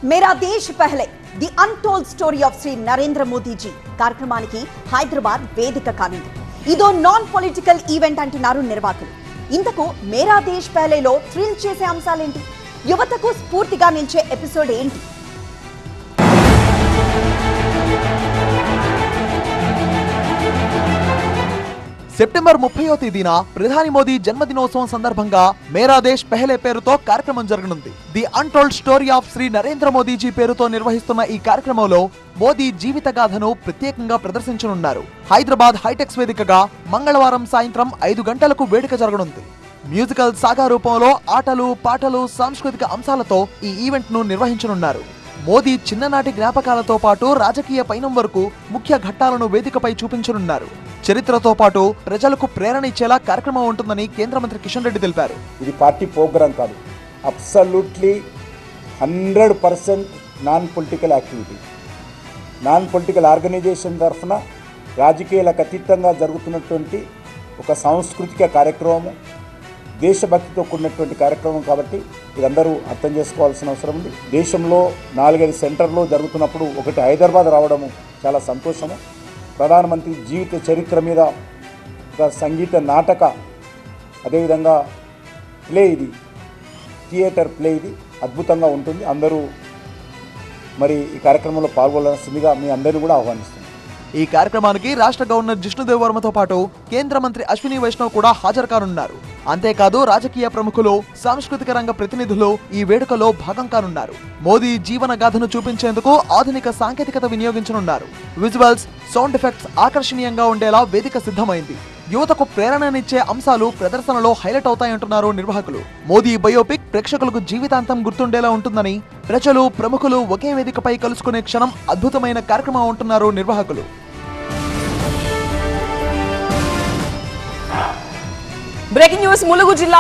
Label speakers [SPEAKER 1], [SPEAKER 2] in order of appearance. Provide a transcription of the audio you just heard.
[SPEAKER 1] मेरा Desh Pehle the untold story of Shri Narendra Modiji కార్యక్రమానికి హైదరాబాద్ వేదిక కానుంది. ఇదో నాన్ పొలిటికల్ ఈవెంట్ అంటున్నారు నిర్వాహకులు. ఇంతకు మేరా దేశ్ పహలేలో థ్రిల్ చేసే అంశాలేంటి? యువతకు స్ఫూర్తిగా నిలిచే ఎపిసోడ్ ఏంటి?
[SPEAKER 2] సెప్టెంబర్ 30వ తేదీన ప్రధాని మోదీ జన్మదినోత్సవం సందర్భంగా మేరా దేశ్ పెహలే పేరుతో కార్యక్రమం జరగనుంది. The untold story of Shri Narendra Modiji పేరుతో నిర్వహిస్తున్న ఈ కార్యక్రమంలో మోదీ జీవిత గాథను ప్రత్యేకంగా ప్రదర్శించనున్నారు. హైదరాబాద్ హైటెక్స్ వేదికగా మంగళవారం సాయంత్రం 5 గంటలకు వేడుక జరగనుంది. మ్యూజికల్ సాగా రూపంలో ఆటలు, పాటలు, సాంస్కృతిక అంశాలతో ఈ ఈవెంట్ ను నిర్వహించనున్నారు. మోదీ చిన్ననాటి జ్ఞాపకాలతో పాటు రాజకీయ పయనం వరకు ముఖ్య ఘట్టాలను వేదికపై చూపించనున్నారు. చరిత్రతో పాటు ప్రజలకు ప్రేరణ ఇచ్చేలా కార్యక్రమం ఉంటుందని కేంద్ర మంత్రి కిషన్ రెడ్డి తెలిపారు.
[SPEAKER 3] ఇది పార్టీ ప్రోగ్రాం కాదు, absolutely 100% non political activity. Non political organization తరఫున రాజకీయాలకు అతీతంగా జరుగుతున్నటువంటి ఒక సాంస్కృతిక కార్యక్రమము, దేశభక్తితో కూడినటువంటి కార్యక్రమం. కాబట్టి ఇదందరూ అర్థం చేసుకోవాల్సిన అవసరం ఉంది. దేశంలో 4-5 సెంటర్లో జరుగుతున్నప్పుడు ఒకటి హైదరాబాద్ రావడము చాలా సంతోషము. ప్రధానమంత్రి జీవిత చరిత్ర మీద ఒక సంగీత నాటక, అదేవిధంగా ప్లే, ఇది థియేటర్ ప్లే, ఇది అద్భుతంగా ఉంటుంది. అందరూ మరి ఈ కార్యక్రమంలో పాల్గొనాల్సిందిగా మీ అందరినీ కూడా ఆహ్వానిస్తున్నాను.
[SPEAKER 2] ఈ కార్యక్రమానికి రాష్ట్ర గవర్నర్ జిష్ణుదేవ్ వర్మతో పాటు కేంద్ర మంత్రి అశ్విని వైష్ణవ్ కూడా హాజరు కానున్నారు. అంతేకాదు రాజకీయ ప్రముఖులు, సాంస్కృతిక రంగ ప్రతినిధులు ఈ వేడుకలో భాగం కానున్నారు. మోదీ జీవన గాథను చూపించేందుకు ఆధునిక సాంకేతికత వినియోగించనున్నారు. విజువల్స్, సౌండ్ ఎఫెక్ట్స్ ఆకర్షణీయంగా ఉండేలా వేదిక సిద్ధమైంది. యువతకు ప్రేరణనిచ్చే అంశాలు ప్రదర్శనలో హైలైట్ అవుతాయంటున్నారు నిర్వాహకులు. మోదీ బయోపిక్ ప్రేక్షకులకు జీవితాంతం గుర్తుండేలా ఉంటుందని, ప్రజలు, ప్రముఖులు ఒకే వేదికపై కలుసుకునే క్షణం అద్భుతమైన కార్యక్రమం ఉంటున్నారు నిర్వాహకులు.
[SPEAKER 4] Breaking news. ములుగు జిల్లా